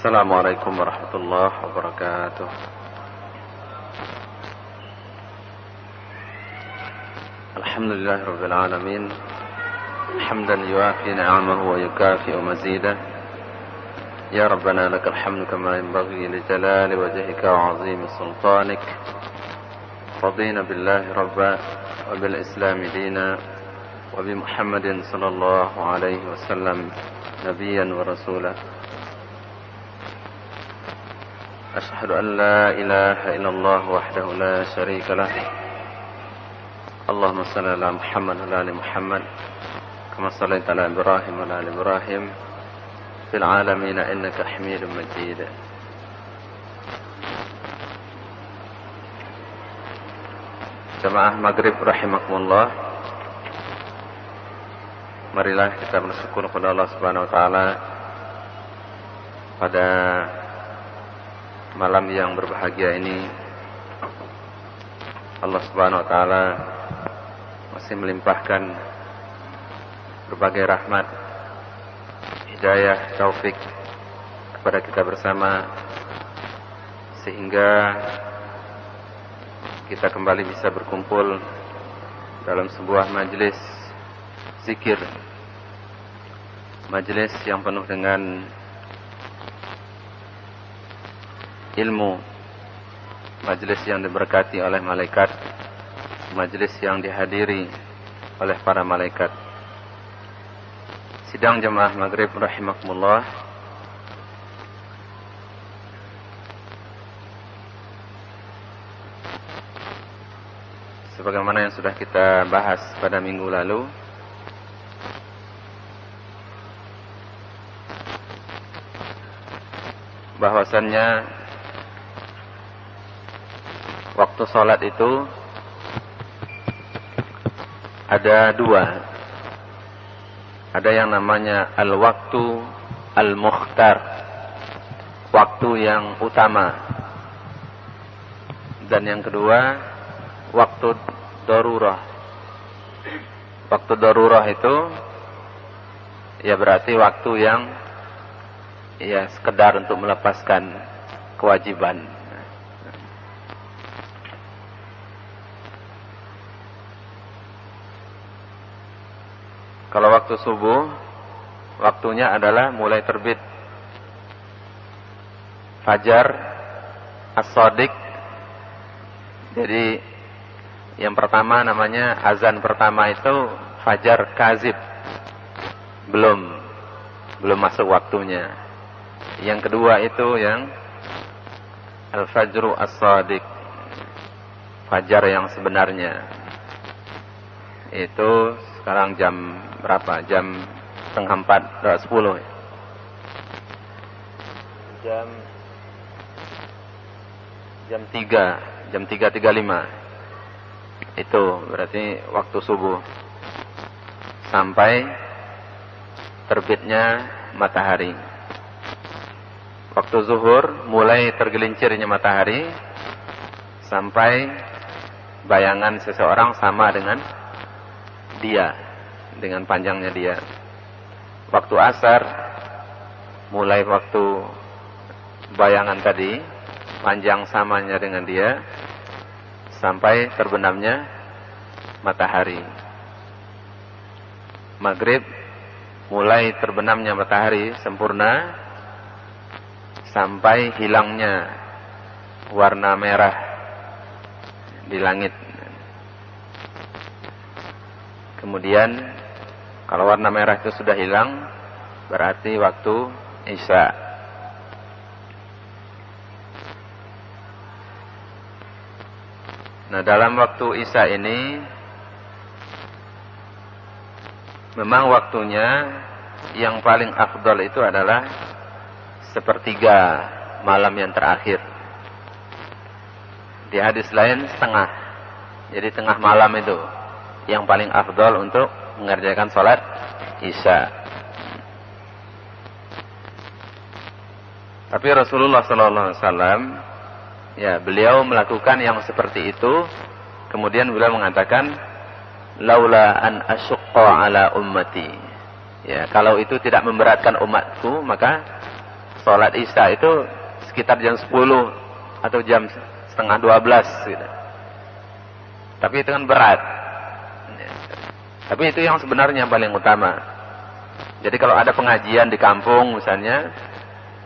Assalamualaikum warahmatullahi wabarakatuh. Alhamdulillah rabbil alamin. Hamdan yuafi ni'amahu wa yukafi'u mazidah. Ya Rabbana lakal hamdu kama yanbaghi li jalali wajhika wa 'azimi sultanik. Radina billahi rabba wa bil islam dina wa bi Muhammadin sallallahu alaihi wasallam nabiyyan wa rasulah. أشهد أن لا إله إلا الله وحده لا شريك له اللهم صل على محمد وعلى آل محمد كما صليت على إبراهيم وعلى آل إبراهيم في العالمين إنك حميد مجيد. Jamaah Maghrib rahimakumullah, marilah kita bersyukur kepada Allah Subhanahu wa taala pada malam yang berbahagia ini. Allah Subhanahu wa taala masih melimpahkan berbagai rahmat, hidayah, taufik kepada kita bersama, sehingga kita kembali bisa berkumpul dalam sebuah majelis zikir, majelis yang penuh dengan ilmu, majelis yang diberkati oleh malaikat, majelis yang dihadiri oleh para malaikat. Sidang jamaah Maghrib rahimakumullah, sebagaimana yang sudah kita bahas pada minggu lalu, bahwasannya waktu sholat itu ada dua. Ada yang namanya al-waktu al-mukhtar, waktu yang utama. Dan yang kedua, waktu darurah. Waktu darurah itu ya berarti waktu yang ya sekedar untuk melepaskan kewajiban. Kalau waktu subuh, waktunya adalah mulai terbit fajar as-shadiq. Jadi yang pertama namanya azan pertama itu fajar kazib, belum masuk waktunya. Yang kedua itu yang al-fajru as-shadiq, fajar yang sebenarnya. Itu sekarang jam berapa? Jam 3:30, 10. Jam 3:35. Itu berarti waktu subuh sampai terbitnya matahari. Waktu zuhur mulai tergelincirnya matahari sampai bayangan seseorang sama dengan dia, dengan panjangnya dia. Waktu asar mulai waktu bayangan tadi panjang samanya dengan dia sampai terbenamnya matahari. Maghrib mulai terbenamnya matahari sempurna sampai hilangnya warna merah di langit. Kemudian kalau warna merah itu sudah hilang, berarti waktu Isya. Nah, dalam waktu Isya ini memang waktunya yang paling afdal itu adalah sepertiga malam yang terakhir. Di hadis lain setengah. Jadi tengah malam itu yang paling afdal untuk mengerjakan sholat Isya. Tapi Rasulullah SAW, ya beliau melakukan yang seperti itu. Kemudian beliau mengatakan, laula an asyqa ala ummati. Ya, kalau itu tidak memberatkan umatku, maka sholat Isya itu sekitar jam 10 atau jam setengah 12 gitu. Tapi itu kan berat. Tapi itu yang sebenarnya paling utama. Jadi kalau ada pengajian di kampung misalnya,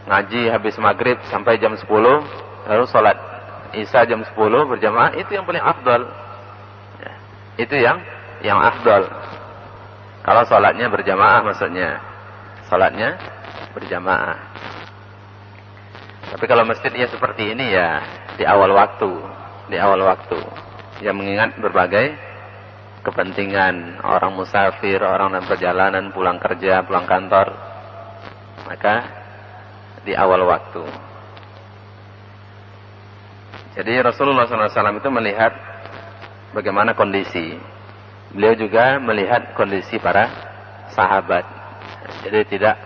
ngaji habis maghrib sampai jam 10, lalu sholat Isya jam 10 berjamaah, itu yang paling afdal. Ya, itu yang afdal. Kalau sholatnya berjamaah maksudnya. Sholatnya berjamaah. Tapi kalau masjidnya seperti ini ya di awal waktu. Di awal waktu. Yang mengingat berbagai kepentingan orang musafir, orang dalam perjalanan, pulang kerja, pulang kantor. Maka di awal waktu. Jadi Rasulullah SAW itu melihat bagaimana kondisi. Beliau juga melihat kondisi para sahabat. Jadi tidak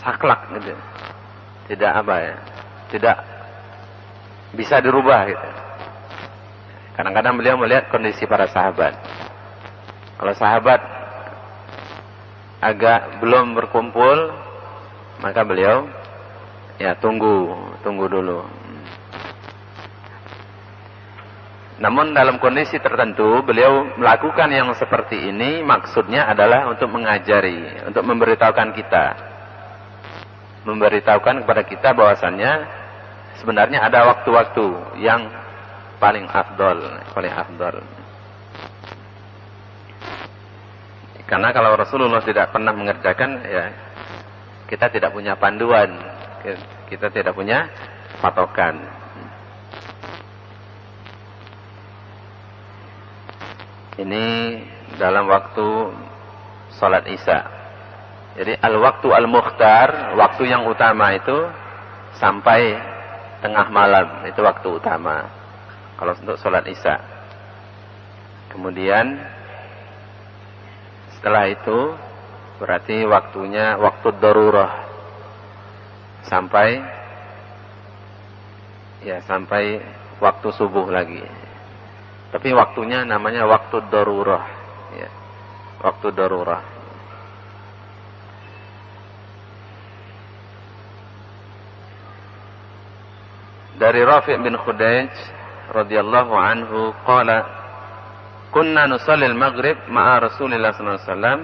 saklek gitu. Tidak apa ya? Tidak bisa dirubah gitu. Kadang-kadang beliau melihat kondisi para sahabat. Kalau sahabat agak belum berkumpul, maka beliau ya tunggu dulu. Namun dalam kondisi tertentu beliau melakukan yang seperti ini maksudnya adalah untuk mengajari, untuk memberitahukan kita. Memberitahukan kepada kita bahwasannya sebenarnya ada waktu-waktu yang paling afdol. Karena kalau Rasulullah tidak pernah mengerjakan, ya kita tidak punya panduan, kita tidak punya patokan. Ini dalam waktu sholat Isya. Jadi al-waktu al-mukhtar, waktu yang utama itu sampai tengah malam, itu waktu utama. Kalau untuk sholat Isya. Kemudian setelah itu berarti waktunya waktu darurah sampai waktu subuh lagi. Tapi waktunya namanya waktu darurah, ya. Waktu darurah. Dari Rafi' bin Khudayj radhiyallahu anhu qala kunna nusalli al-maghrib ma'a Rasulillah sallallahu alaihi wasallam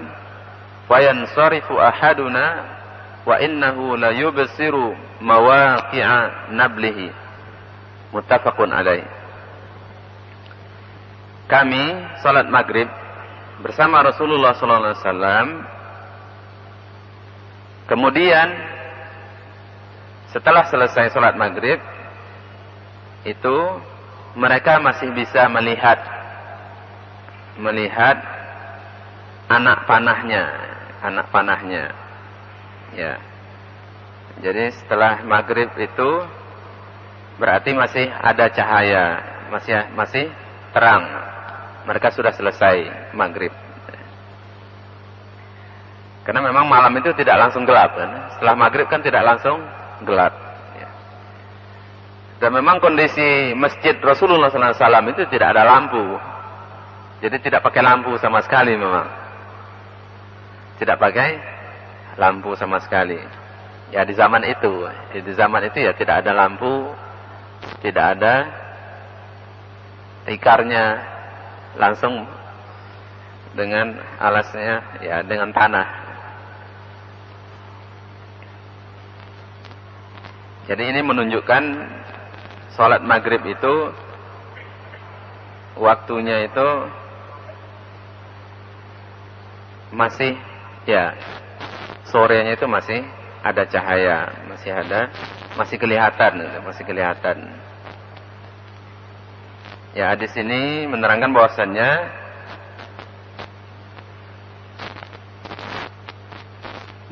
wa yansarifu ahaduna wa innahu la yubsiru mawaqi'a nablihi muttafaqun alaih. Kami salat maghrib bersama Rasulullah sallallahu alaihi wasallam. Kemudian setelah selesai salat maghrib itu mereka masih bisa melihat anak panahnya. Ya. Jadi setelah maghrib itu berarti masih ada cahaya, masih terang. Mereka sudah selesai maghrib. Karena memang malam itu tidak langsung gelap kan? Setelah maghrib kan tidak langsung gelap. Dan memang kondisi masjid Rasulullah SAW itu tidak ada lampu. Jadi tidak pakai lampu sama sekali memang. Tidak pakai lampu sama sekali. Ya di zaman itu ya tidak ada lampu, tidak ada tikarnya, langsung dengan alasnya ya dengan tanah. Jadi ini menunjukkan sholat maghrib itu waktunya itu masih ya sorenya itu masih ada cahaya, masih kelihatan. Ya, hadis ini menerangkan bahwasannya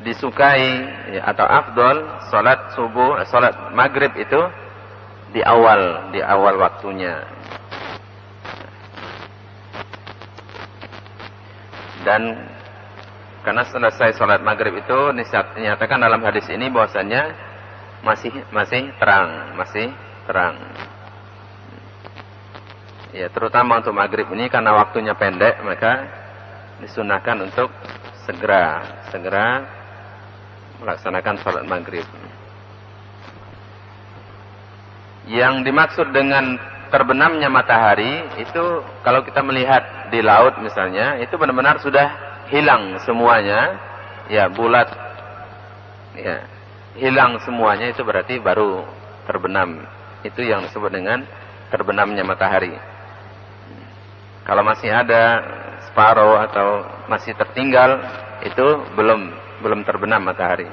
disukai ya, atau afdol salat maghrib itu di awal waktunya. Dan karena selesai salat maghrib itu dinyatakan dalam hadis ini bahwasannya masih terang. Ya, terutama untuk maghrib ini karena waktunya pendek, maka disunahkan untuk segera melaksanakan sholat maghrib. Yang dimaksud dengan terbenamnya matahari itu kalau kita melihat di laut misalnya, itu benar-benar sudah hilang semuanya, ya bulat, ya hilang semuanya, itu berarti baru terbenam. Itu yang disebut dengan terbenamnya matahari. Kalau masih ada separuh atau masih tertinggal, itu belum terbenam matahari.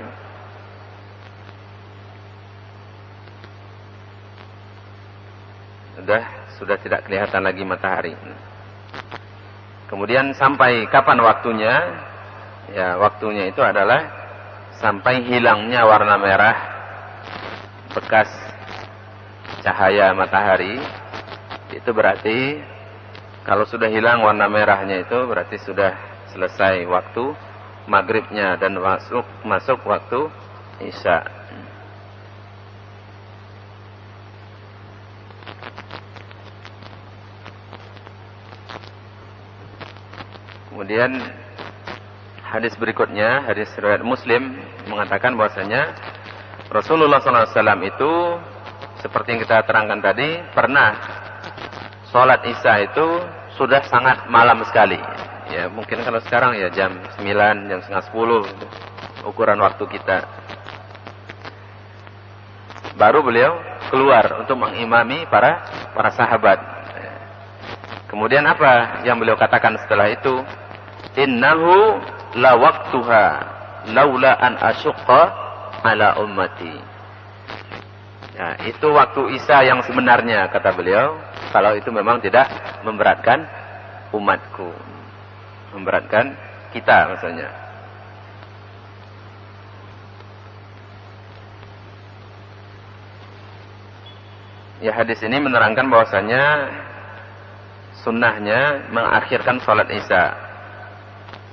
Sudah tidak kelihatan lagi matahari. Kemudian sampai kapan waktunya? Ya, waktunya itu adalah sampai hilangnya warna merah bekas cahaya matahari. Itu berarti kalau sudah hilang warna merahnya itu berarti sudah selesai waktu maghribnya dan masuk waktu isya. Kemudian hadis berikutnya, hadis riwayat Muslim mengatakan bahwasanya Rasulullah SAW itu seperti yang kita terangkan tadi, pernah sholat isya itu sudah sangat malam sekali. Ya mungkin kalau sekarang ya jam 9, jam setengah 10 ukuran waktu kita. Baru beliau keluar untuk mengimami para sahabat. Kemudian apa yang beliau katakan setelah itu? Innahu la waqtuha laula an asyqa ala ummati. Ya, itu waktu isya yang sebenarnya, kata beliau, kalau itu memang tidak memberatkan umatku. Memberatkan kita maksudnya. Ya, hadis ini menerangkan bahwasanya sunnahnya mengakhirkan sholat isya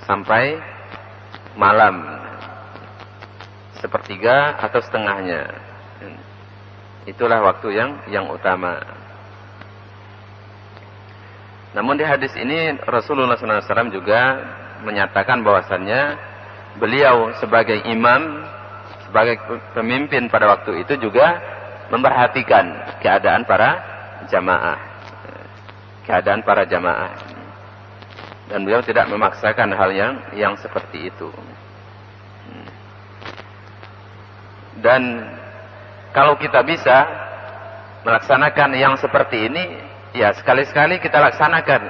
sampai malam, sepertiga atau setengahnya. Itulah waktu yang utama. Namun di hadis ini Rasulullah SAW juga menyatakan bahwasannya beliau sebagai imam, sebagai pemimpin pada waktu itu juga memperhatikan keadaan para jamaah. Dan beliau tidak memaksakan hal yang seperti itu. Dan kalau kita bisa melaksanakan yang seperti ini, ya sekali-sekali kita laksanakan.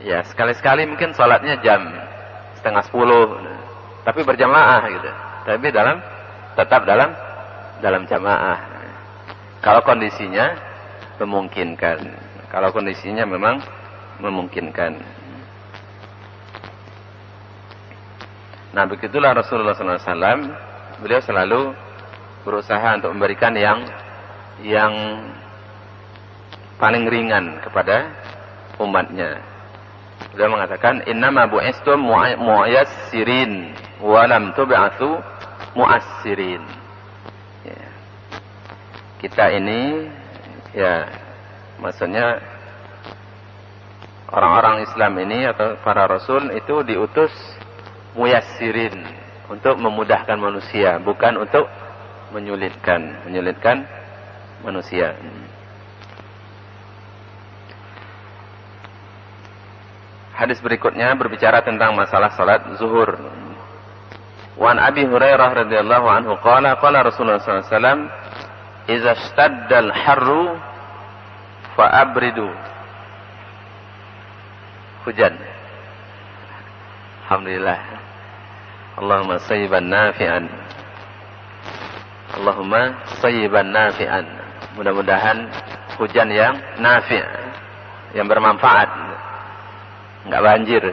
Ya sekali-sekali mungkin sholatnya jam setengah 10, tapi berjamaah gitu. Tapi tetap dalam jamaah. Kalau kondisinya memungkinkan. Kalau kondisinya memang memungkinkan. Nah begitulah Rasulullah SAW, beliau selalu berusaha untuk memberikan yang paling ringan kepada umatnya. Beliau mengatakan, innama bu'istum mu'yassirin wa lam tub'atsu mu'assirin. Ya. Kita ini, ya maksudnya orang-orang Islam ini atau para Rasul itu diutus muyassirin, untuk memudahkan manusia, bukan untuk menyulitkan manusia. Hadis berikutnya berbicara tentang masalah salat zuhur. Wan Abi Hurairah radhiyallahu anhu qala Rasulullah sallallahu alaihi wasallam, "Idza ishtadda al-harru fa abridu." Hujan. Alhamdulillah. Allahumma sayyiban nafi'an. Allahumma sayyiban nafi'an. Mudah-mudahan hujan yang nafi', yang bermanfaat, enggak banjir.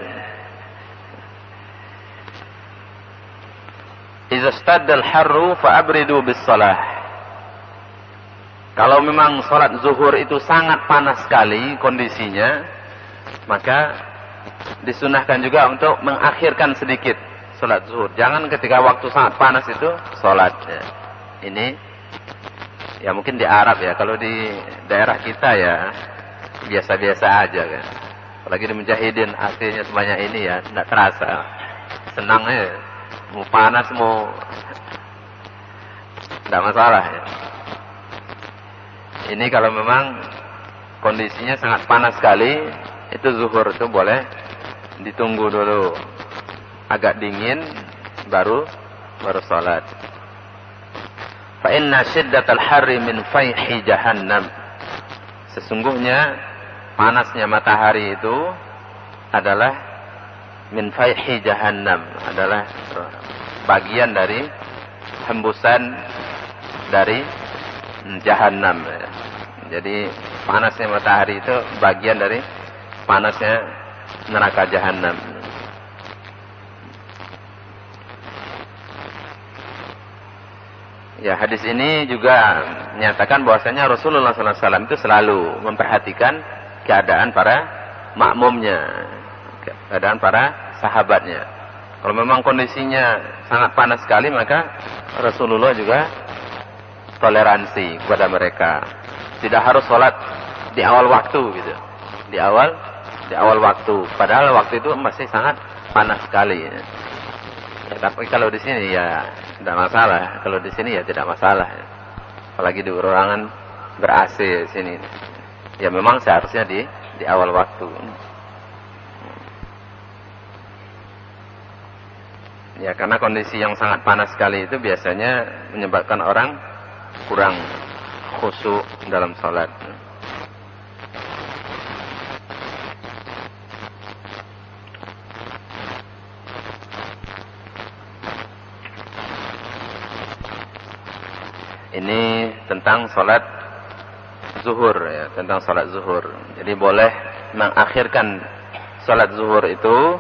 Idza ishtadda al-harru fa abridu bis-shalah. Kalau memang salat zuhur itu sangat panas sekali kondisinya, maka disunahkan juga untuk mengakhirkan sedikit salat zuhur. Jangan ketika waktu sangat panas itu salat. Ya. Ini ya mungkin di Arab ya, kalau di daerah kita ya biasa-biasa aja kan. Apalagi di Mujahidin hasilnya sebanyak ini ya, tidak terasa. Senangnya Mau panas mau tidak masalah ya. Ini kalau memang kondisinya sangat panas sekali, itu zuhur itu boleh ditunggu dulu agak dingin baru sholat. Fa inna shiddatal harri min fayhi jahannam. Sesungguhnya panasnya matahari itu adalah min fayhi jahannam, adalah bagian dari hembusan dari jahannam. Jadi panasnya matahari itu bagian dari panasnya neraka jahannam. Ya, hadis ini juga menyatakan bahwasanya Rasulullah SAW itu selalu memperhatikan keadaan para makmumnya, keadaan para sahabatnya. Kalau memang kondisinya sangat panas sekali, maka Rasulullah juga toleransi kepada mereka. Tidak harus sholat di awal waktu gitu. Di awal waktu. Padahal waktu itu masih sangat panas sekali. Ya, tapi kalau di sini ya tidak masalah. Kalau di sini ya tidak masalah. Apalagi di ruangan ber-AC di sini. Ya memang seharusnya di awal waktu. Ya karena kondisi yang sangat panas sekali itu biasanya menyebabkan orang kurang khusyuk dalam sholat. Ini tentang sholat zuhur ya, tentang sholat zuhur. Jadi boleh mengakhirkan sholat zuhur itu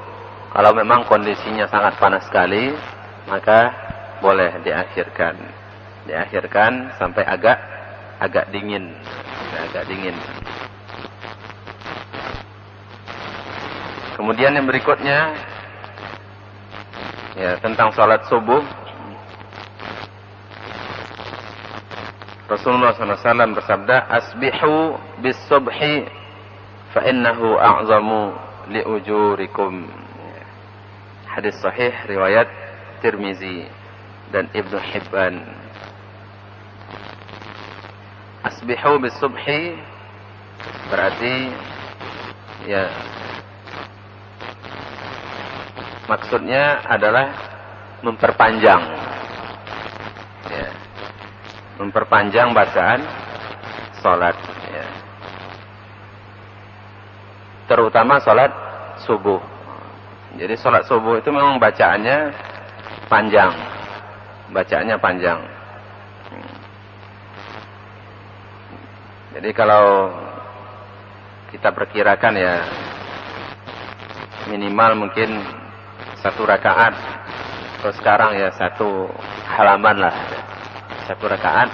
kalau memang kondisinya sangat panas sekali, maka boleh diakhirkan. Diakhirkan sampai agak dingin. Agak dingin. Kemudian yang berikutnya ya tentang sholat subuh. Rasulullah SAW bersabda, "Asbihu bis subhi fa innahu a'zamu li ujurikum." Hadis sahih riwayat Tirmizi dan Ibnu Hibban. Asbihu bis subhi berarti ya maksudnya adalah memperpanjang ya, memperpanjang bacaan salat ya. Terutama salat subuh. Jadi salat subuh itu memang bacaannya panjang. Bacaannya panjang. Jadi kalau kita perkirakan ya minimal mungkin 1 rakaat. Terus sekarang ya 1 halaman lah. 1 rakaat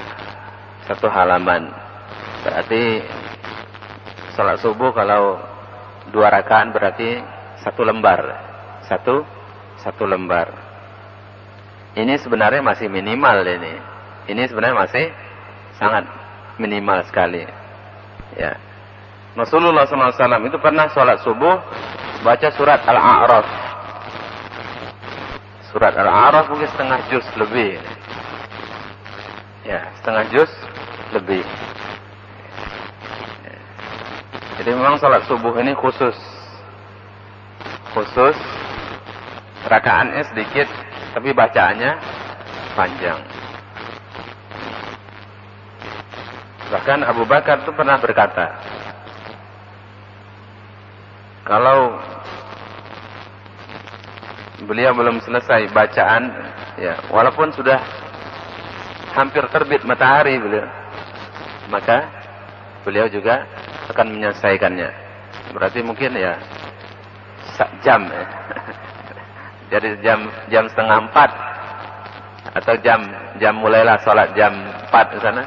1 halaman. Berarti salat subuh kalau 2 rakaat berarti 1 lembar. Satu lembar. Ini sebenarnya masih minimal ini. Ini sebenarnya masih sangat minimal sekali. Ya. Rasulullah SAW itu pernah sholat subuh baca surat Al-A'raf. Surat Al-A'raf mungkin setengah juz lebih. Ya, setengah juz lebih. Ya. Jadi memang sholat subuh ini khusus. Rakaatnya sedikit, tapi bacaannya panjang. Bahkan Abu Bakar itu pernah berkata, kalau beliau belum selesai bacaan, ya, walaupun sudah hampir terbit matahari beliau, maka beliau juga akan menyelesaikannya. Berarti mungkin ya jam ya. Jadi jam setengah 4 atau jam mulailah sholat jam 4 di sana,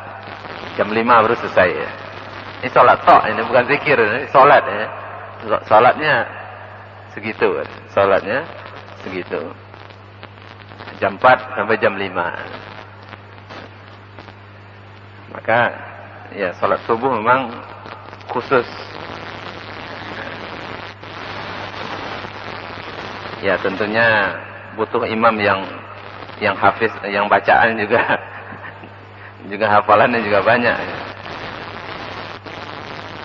jam 5 baru selesai ya. Ini sholat tok, ini bukan zikir, ini sholat ya. Sholatnya segitu, sholatnya segitu. Jam 4 sampai jam 5. Maka ya sholat subuh memang khusus. Ya tentunya butuh imam yang hafiz, yang bacaan juga juga hafalannya juga banyak.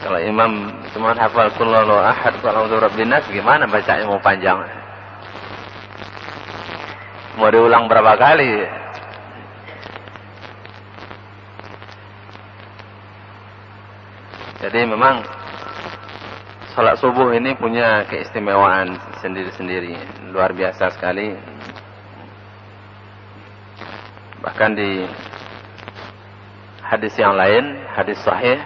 Kalau imam cuma hafal qul huwallahu ahad, qul a'udzu birabbin nas, gimana bacanya mau panjang? Mau diulang berapa kali? Jadi memang salat subuh ini punya keistimewaan sendiri-sendiri, luar biasa sekali. Bahkan di hadis yang lain, hadis sahih,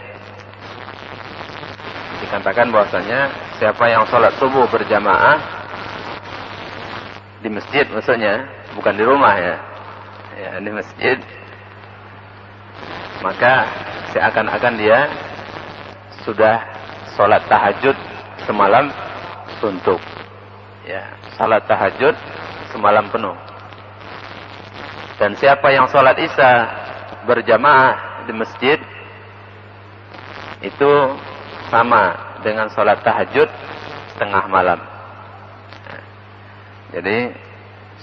dikatakan bahwasanya siapa yang salat subuh berjamaah di masjid, maksudnya bukan di rumah ya, di masjid, maka seakan-akan dia sudah sholat tahajud semalam suntuk, ya, sholat tahajud semalam penuh. Dan siapa yang sholat isya berjamaah di masjid, itu sama dengan sholat tahajud setengah malam. Jadi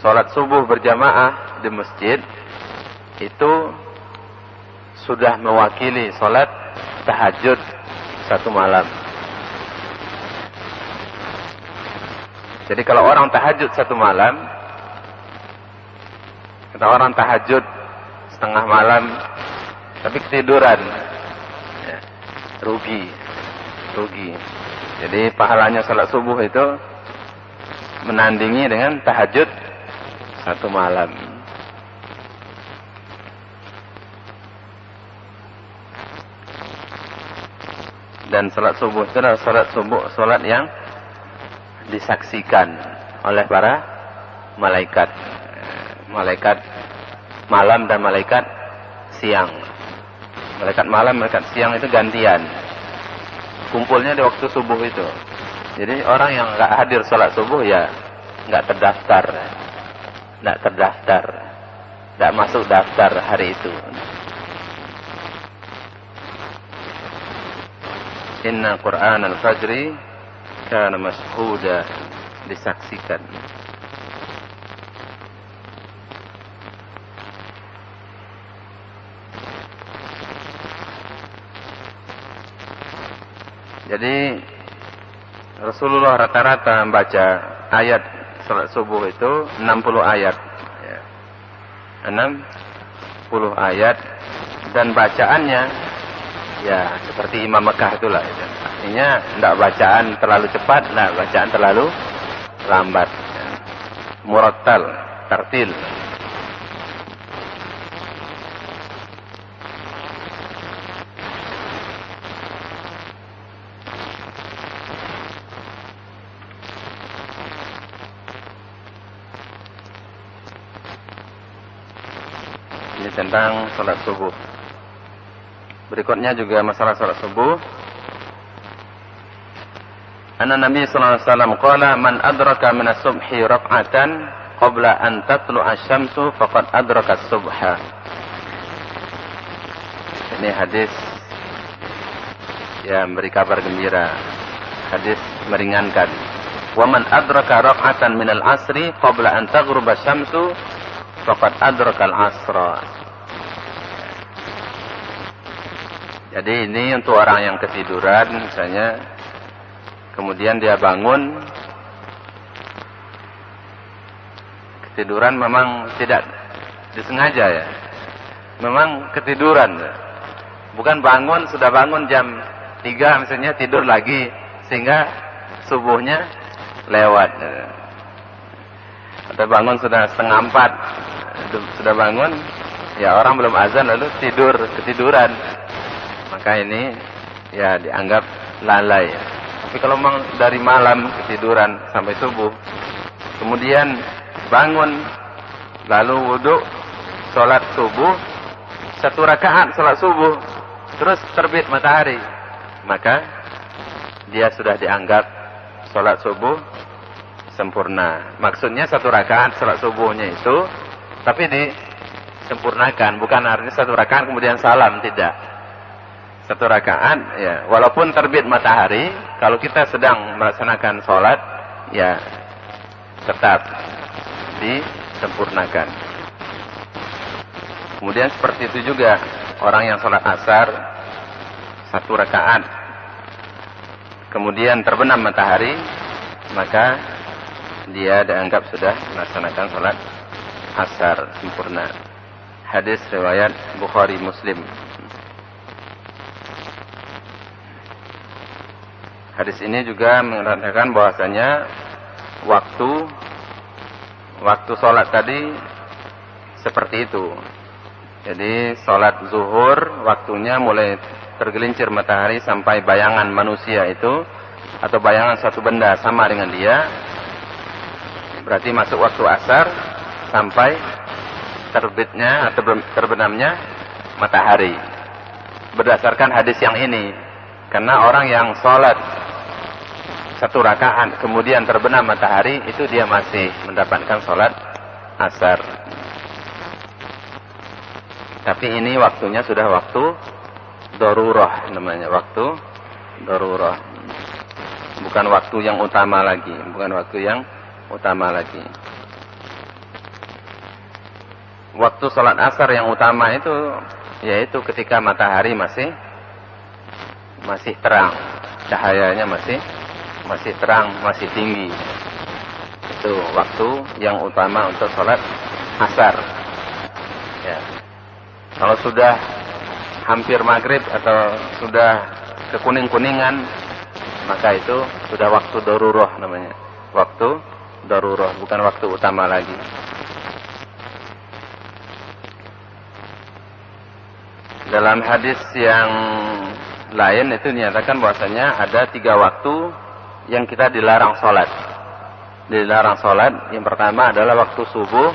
sholat subuh berjamaah di masjid itu sudah mewakili sholat tahajud satu malam. Jadi kalau orang tahajud satu malam, kata orang tahajud setengah malam tapi ketiduran, ya, rugi. Jadi pahalanya sholat subuh itu menandingi dengan tahajud satu malam. Dan salat subuh itu adalah salat yang disaksikan oleh para malaikat. Malaikat malam dan malaikat siang. Malaikat malam, malaikat siang itu gantian. Kumpulnya di waktu subuh itu. Jadi orang yang enggak hadir salat subuh ya enggak terdaftar. Enggak masuk daftar hari itu. Inna Qur'an al-Fajri kana mashhuda, disaksikan. Jadi Rasulullah rata-rata membaca ayat salat subuh itu 60 ayat, ya. 60 ayat, dan bacaannya ya seperti Imam Mekah itulah, ya. Artinya tidak bacaan terlalu cepat, tidak bacaan terlalu lambat, ya. Murattal, tartil. Ini tentang salat subuh. Berikutnya juga masalah salat subuh. Anna Nabi sallallahu alaihi wasallam qala man adraka min as-subhi rak'atan qabla an tatlu'a asy-syamsu faqad adraka as-subha. Ini hadis yang beri kabar gembira, hadis meringankan. Wa man adraka rak'atan min al-'asri qabla an taghruba asy-syamsu faqad adraka al-'asra. Jadi ini untuk orang yang ketiduran misalnya, kemudian dia bangun, ketiduran memang tidak disengaja ya, memang ketiduran, bukan bangun, sudah bangun jam 3 misalnya, tidur lagi sehingga subuhnya lewat. Atau bangun sudah 3:30, sudah bangun, ya orang belum azan lalu tidur, ketiduran. Maka ini ya dianggap lalai. Tapi kalau memang dari malam ketiduran sampai subuh, kemudian bangun, lalu wudhu, sholat subuh, 1 rakaat sholat subuh, terus terbit matahari, maka dia sudah dianggap sholat subuh sempurna. Maksudnya 1 rakaat sholat subuhnya itu, tapi disempurnakan, bukan artinya 1 rakaat kemudian salam, tidak. 1 rakaat, ya, walaupun terbit matahari, kalau kita sedang melaksanakan sholat, ya tetap disempurnakan. Kemudian seperti itu juga orang yang sholat asar 1 rakaat, kemudian terbenam matahari, maka dia dianggap sudah melaksanakan sholat asar sempurna. Hadis riwayat Bukhari Muslim. Hadis ini juga mengatakan bahwasanya waktu sholat tadi seperti itu. Jadi sholat zuhur waktunya mulai tergelincir matahari sampai bayangan manusia itu atau bayangan suatu benda sama dengan dia, berarti masuk waktu asar sampai terbitnya atau terbenamnya matahari. Berdasarkan hadis yang ini, karena orang yang sholat 1 rakaat kemudian terbenam matahari, itu dia masih mendapatkan sholat asar. Tapi ini waktunya sudah waktu darurah namanya, waktu darurah. Bukan waktu yang utama lagi, Waktu sholat asar yang utama itu yaitu ketika matahari masih terang, cahayanya masih terang, masih tinggi. Itu waktu yang utama untuk sholat asar. Ya. Kalau sudah hampir maghrib atau sudah kekuning-kuningan, maka itu sudah waktu darurah namanya. Waktu darurah, bukan waktu utama lagi. Dalam hadis yang lain itu dinyatakan bahwasanya ada 3 waktu yang kita dilarang sholat. Dilarang sholat, yang pertama adalah waktu subuh,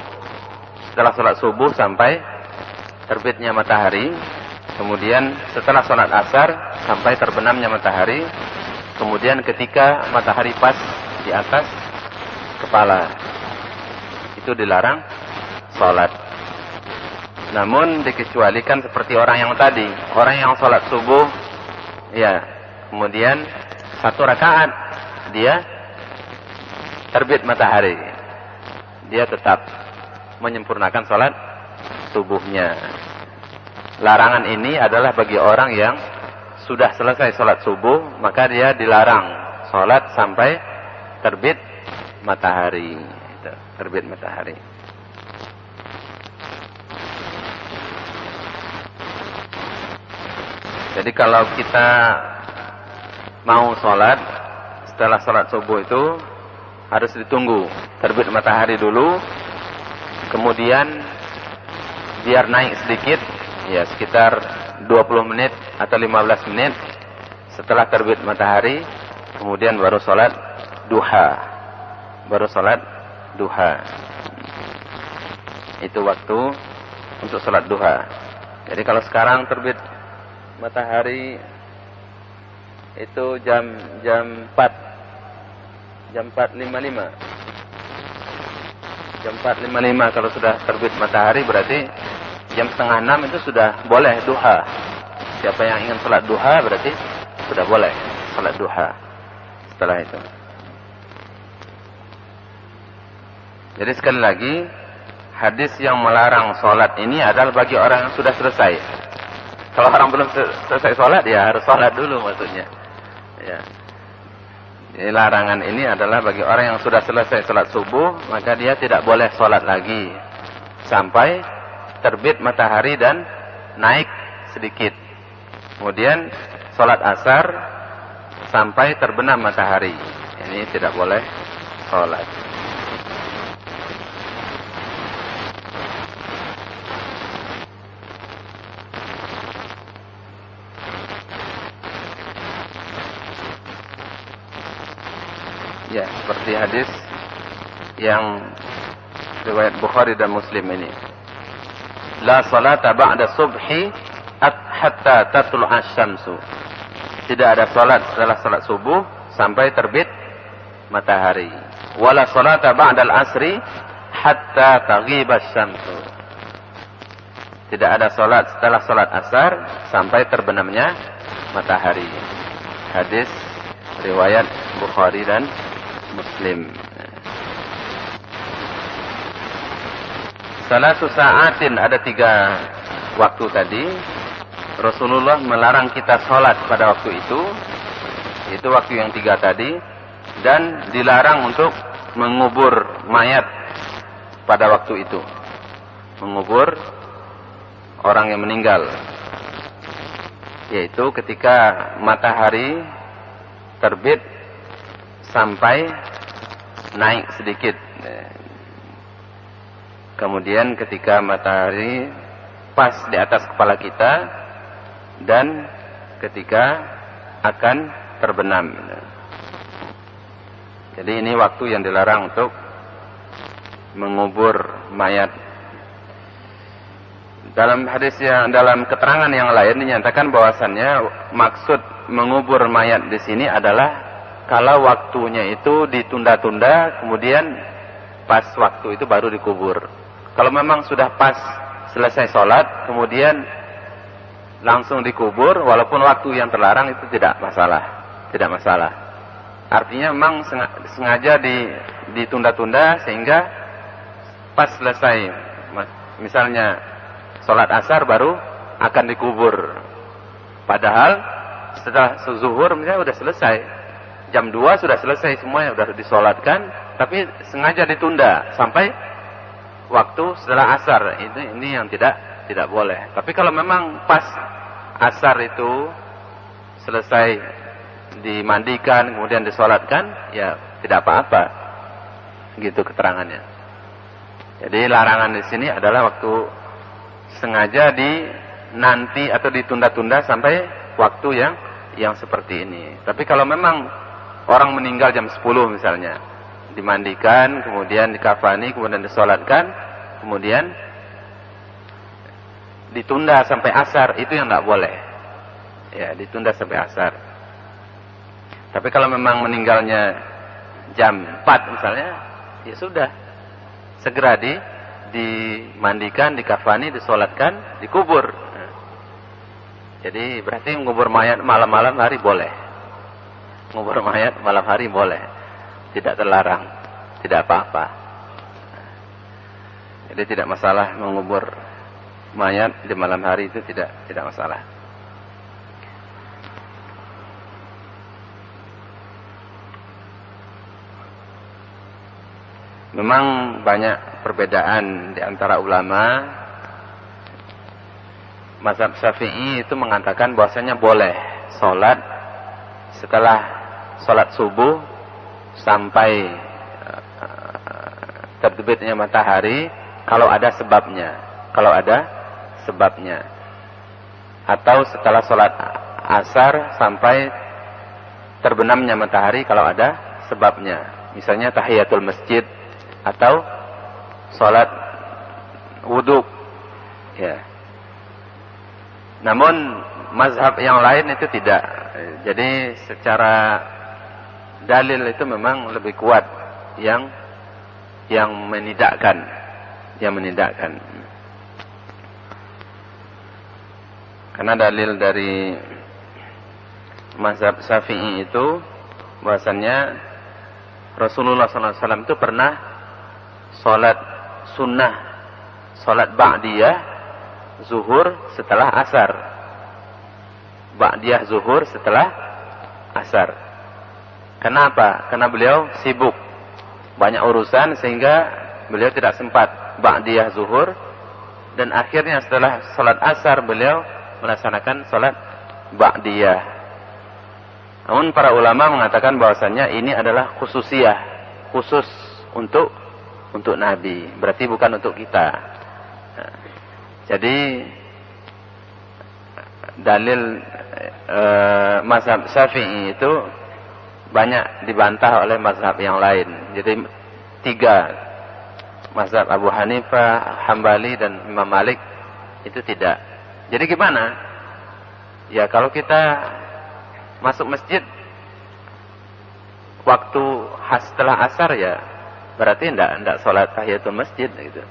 setelah sholat subuh sampai terbitnya matahari, kemudian setelah sholat asar sampai terbenamnya matahari, kemudian ketika matahari pas di atas kepala, itu dilarang sholat. Namun dikecualikan seperti orang yang tadi, orang yang sholat subuh, ya, kemudian 1 rakaat dia terbit matahari, dia tetap menyempurnakan sholat subuhnya. Larangan ini adalah bagi orang yang sudah selesai sholat subuh, maka dia dilarang sholat sampai terbit matahari. Terbit matahari. Jadi kalau kita mau sholat, setelah sholat subuh itu harus ditunggu terbit matahari dulu, kemudian biar naik sedikit, ya sekitar 20 menit atau 15 menit setelah terbit matahari, kemudian baru sholat duha. Itu waktu untuk sholat duha. Jadi kalau sekarang terbit matahari itu jam 4:55. Jam 4:55 kalau sudah terbit matahari, berarti jam 5:30 itu sudah boleh duha. Siapa yang ingin sholat duha berarti sudah boleh sholat duha setelah itu. Jadi sekali lagi, hadis yang melarang sholat ini adalah bagi orang yang sudah selesai. Kalau orang belum selesai sholat, ya harus sholat dulu maksudnya. Ya. Jadi larangan ini adalah bagi orang yang sudah selesai sholat subuh, maka dia tidak boleh sholat lagi sampai terbit matahari dan naik sedikit. Kemudian sholat asar sampai terbenam matahari. Ini tidak boleh sholat. Ya, seperti hadis yang riwayat Bukhari dan Muslim ini. La salata ba'da subhi hatta tatlu'a asy-syamsu. Tidak ada salat setelah salat subuh sampai terbit matahari. Wala salata ba'da al-asri hatta taghiba asy-syamsu. Tidak ada salat setelah salat asar sampai terbenamnya matahari. Hadis riwayat Bukhari dan Muslim. salasu sa'atin, ada 3 waktu tadi. Rasulullah melarang kita sholat pada waktu itu waktu yang 3 tadi, dan dilarang untuk mengubur mayat pada waktu itu, mengubur orang yang meninggal, yaitu ketika matahari terbit sampai naik sedikit, kemudian ketika matahari pas di atas kepala kita, dan ketika akan terbenam. Jadi ini waktu yang dilarang untuk mengubur mayat. Dalam keterangan yang lain dinyatakan bahwasannya maksud mengubur mayat di sini adalah kalau waktunya itu ditunda-tunda, kemudian pas waktu itu baru dikubur. Kalau memang sudah pas selesai sholat, kemudian langsung dikubur, walaupun waktu yang terlarang itu tidak masalah. Artinya memang sengaja ditunda-tunda sehingga pas selesai, misalnya sholat asar baru akan dikubur. Padahal setelah zuhur misalnya sudah selesai, jam 2 sudah selesai semuanya, sudah disolatkan, tapi sengaja ditunda sampai waktu setelah asar. Ini yang tidak boleh. Tapi kalau memang pas asar itu selesai dimandikan kemudian disolatkan, ya tidak apa-apa. Gitu keterangannya. Jadi larangan di sini adalah waktu sengaja dinanti atau ditunda-tunda sampai waktu yang seperti ini. Tapi kalau memang orang meninggal jam 10 misalnya, dimandikan, kemudian dikafani, kemudian disolatkan, kemudian ditunda sampai asar, itu yang tidak boleh. Ya, ditunda sampai asar. Tapi kalau memang meninggalnya jam 4 misalnya, ya sudah, segera dimandikan, dikafani, disolatkan, dikubur. Jadi berarti mengubur mayat malam-malam hari boleh. Mengubur mayat malam hari boleh, tidak terlarang, tidak apa-apa. Jadi tidak masalah mengubur mayat di malam hari, itu tidak masalah. Memang banyak perbedaan di antara ulama. Mazhab Syafi'i itu mengatakan bahwasanya boleh sholat setelah sholat subuh sampai terbitnya matahari kalau ada sebabnya. Atau setelah sholat asar sampai terbenamnya matahari kalau ada sebabnya. Misalnya tahiyatul masjid atau sholat wudhu, ya. Namun mazhab yang lain itu tidak. Jadi secara dalil itu memang lebih kuat yang menidakkan, Karena dalil dari mazhab Syafi'i itu bahwasannya Rasulullah SAW itu pernah sholat sunnah, sholat ba'diyah zuhur setelah asar. Ba'diyah zuhur setelah asar. Kenapa? Karena beliau sibuk, banyak urusan sehingga beliau tidak sempat ba'diyah zuhur, dan akhirnya setelah sholat asar beliau melaksanakan sholat ba'diyah. Namun para ulama mengatakan bahwasannya ini adalah khususiyah, khusus untuk Nabi, berarti bukan untuk kita. Jadi dalil mazhab Syafi'i itu banyak dibantah oleh mazhab yang lain. Jadi 3, mazhab Abu Hanifah, Hambali, dan Imam Malik itu tidak. Jadi gimana? Ya kalau kita masuk masjid waktu setelah asar, ya berarti tidak sholat tahiyatul masjid gitu.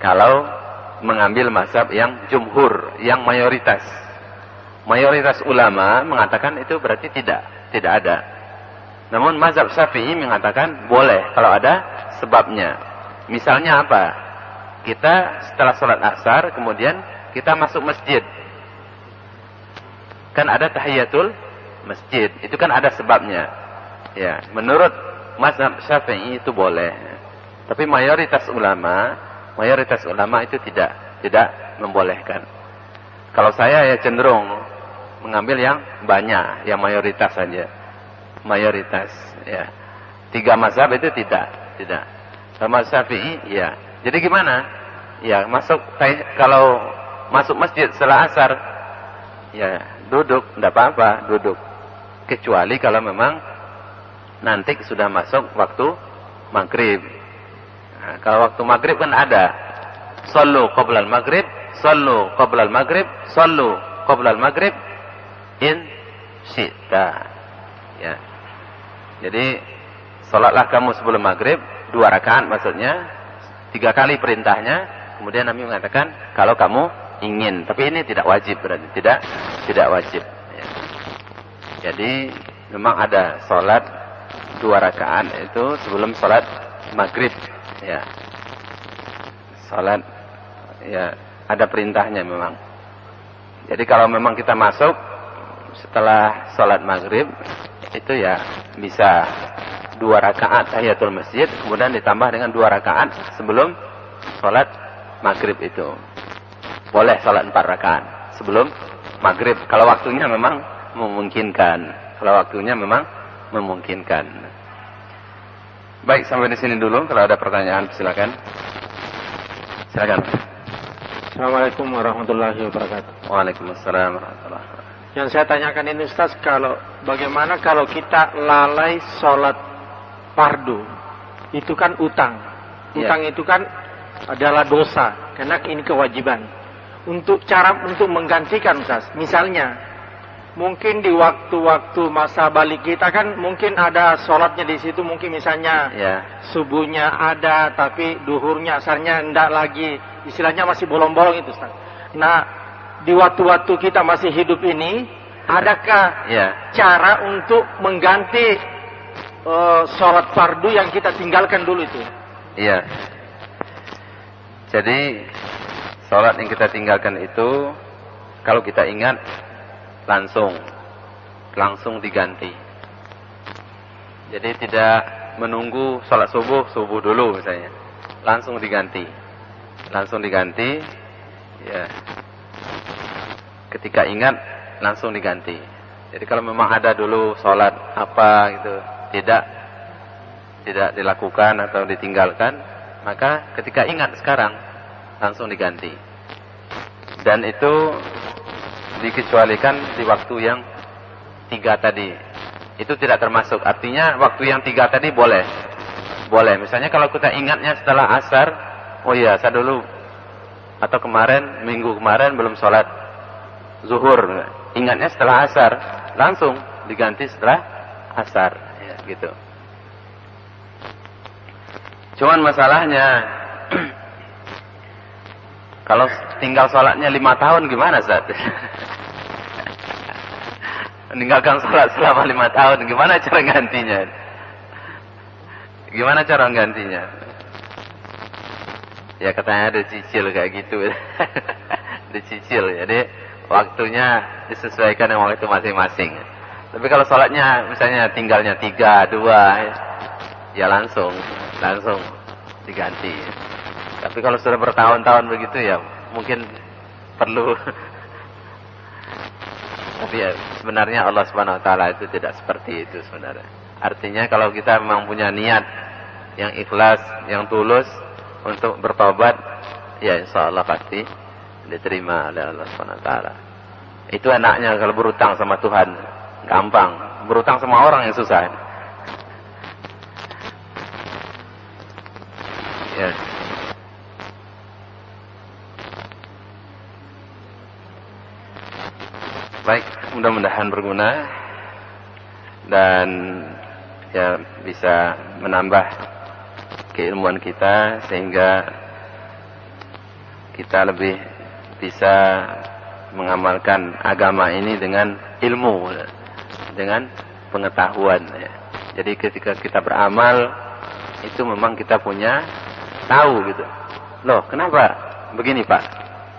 Kalau mengambil mazhab yang jumhur, yang mayoritas ulama mengatakan itu berarti tidak ada. Namun mazhab Syafi'i mengatakan boleh kalau ada sebabnya. Misalnya apa? kita setelah sholat asar kemudian kita masuk masjid. Kan ada tahiyatul masjid. Itu kan ada sebabnya. Ya, menurut mazhab Syafi'i itu boleh. Tapi mayoritas ulama itu tidak membolehkan. Kalau saya ya cenderung mengambil yang banyak, yang mayoritas saja. Mayoritas, ya. 3 mazhab itu tidak. Kalau mazhab Syafi'i, ya. Jadi gimana? Ya, kalau masuk masjid setelah asar, ya duduk, tidak apa-apa, duduk. Kecuali kalau memang nanti sudah masuk waktu maghrib. Nah, kalau waktu maghrib kan ada sallu qoblal maghrib, sallu qoblal maghrib, sallu qoblal maghrib in syi'ta. Ya. Jadi salatlah kamu sebelum maghrib 2 rakaat maksudnya, 3 kali perintahnya. Kemudian Nabi mengatakan kalau kamu ingin, tapi ini tidak wajib, berarti tidak wajib. Ya. Jadi memang ada salat 2 rakaat itu sebelum salat maghrib. Ya, salat ya ada perintahnya memang. Jadi kalau memang kita masuk setelah salat maghrib itu ya bisa 2 rakaat tahiyatul masjid kemudian ditambah dengan 2 rakaat sebelum salat maghrib itu. Boleh salat 4 rakaat sebelum maghrib kalau waktunya memang memungkinkan. Baik, sampai di sini dulu. Kalau ada pertanyaan silakan. Assalamualaikum warahmatullahi wabarakatuh. Waalaikumsalam warahmatullahi wabarakatuh. Yang saya tanyakan ini Ustaz, bagaimana kalau kita lalai sholat fardu? Itu kan utang. Utang itu kan adalah dosa, karena ini kewajiban. Untuk menggantikan Ustaz, misalnya mungkin di waktu-waktu masa balik kita kan mungkin ada sholatnya di situ, mungkin misalnya subuhnya ada tapi duhurnya asarnya enggak lagi, istilahnya masih bolong-bolong itu Ustaz. Nah, di waktu-waktu kita masih hidup ini adakah cara untuk mengganti sholat fardu yang kita tinggalkan dulu itu? Iya. Jadi sholat yang kita tinggalkan itu kalau kita ingat langsung diganti. Jadi tidak menunggu sholat subuh dulu misalnya. Langsung diganti. Ya. Ketika ingat langsung diganti. Jadi kalau memang ada dulu sholat apa gitu tidak dilakukan atau ditinggalkan, maka ketika ingat sekarang langsung diganti. Dan itu dikecualikan di waktu yang 3 tadi. Itu tidak termasuk. Artinya waktu yang 3 tadi boleh. Misalnya kalau kita ingatnya setelah asar, oh iya saya dulu atau minggu kemarin belum sholat zuhur. Ingatnya setelah asar, langsung diganti setelah asar. Ya, gitu. Cuman masalahnya kalau tinggal sholatnya 5 tahun gimana Ustaz? Meninggalkan sholat selama 5 tahun, gimana cara gantinya? Ya katanya ada cicil kayak gitu. Dicicil, jadi waktunya disesuaikan dengan waktu masing-masing. Tapi kalau sholatnya misalnya tinggalnya 3, 2, ya langsung diganti. Tapi kalau sudah bertahun-tahun begitu ya mungkin perlu. Tapi ya, sebenarnya Allah Subhanahu wa taala itu tidak seperti itu sebenarnya. Artinya kalau kita memang punya niat yang ikhlas, yang tulus untuk bertobat, ya insyaallah pasti diterima oleh Allah Subhanahu wa taala. Itu enaknya kalau berutang sama Tuhan, gampang. Berutang sama orang yang susah. Ya. Baik, mudah-mudahan berguna dan ya bisa menambah keilmuan kita sehingga kita lebih bisa mengamalkan agama ini dengan ilmu, dengan pengetahuan. Ya. Jadi ketika kita beramal itu memang kita punya tahu gitu, Loh, kenapa begini Pak?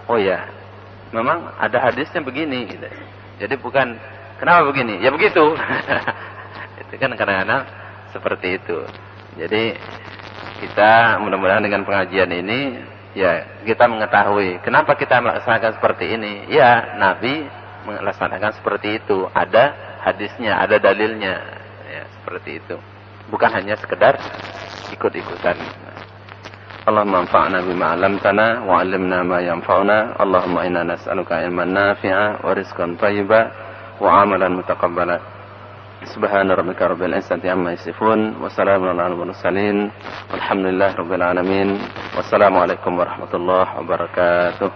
Oh ya, memang ada hadisnya begini. Gitu. Jadi bukan kenapa begini? Ya begitu. Itu kan kadang-kadang seperti itu. Jadi kita mudah-mudahan dengan pengajian ini ya kita mengetahui kenapa kita melaksanakan seperti ini. Ya, Nabi melaksanakan seperti itu. Ada hadisnya, ada dalilnya. Ya, seperti itu. Bukan hanya sekedar ikut-ikutan. Allahumma anfa'na bima 'allamtana wa 'allimna ma yanfa'una. Allahumma inna nas'aluka ilman nafi'a wa rizqan thayyiban wa 'amalan mutaqabbala. Subhana rabbika rabbil izzati amma yasifun wa salamun 'alal mursalin walhamdulillahi rabbil alamin. Wassalamu alaikum warahmatullahi wabarakatuh.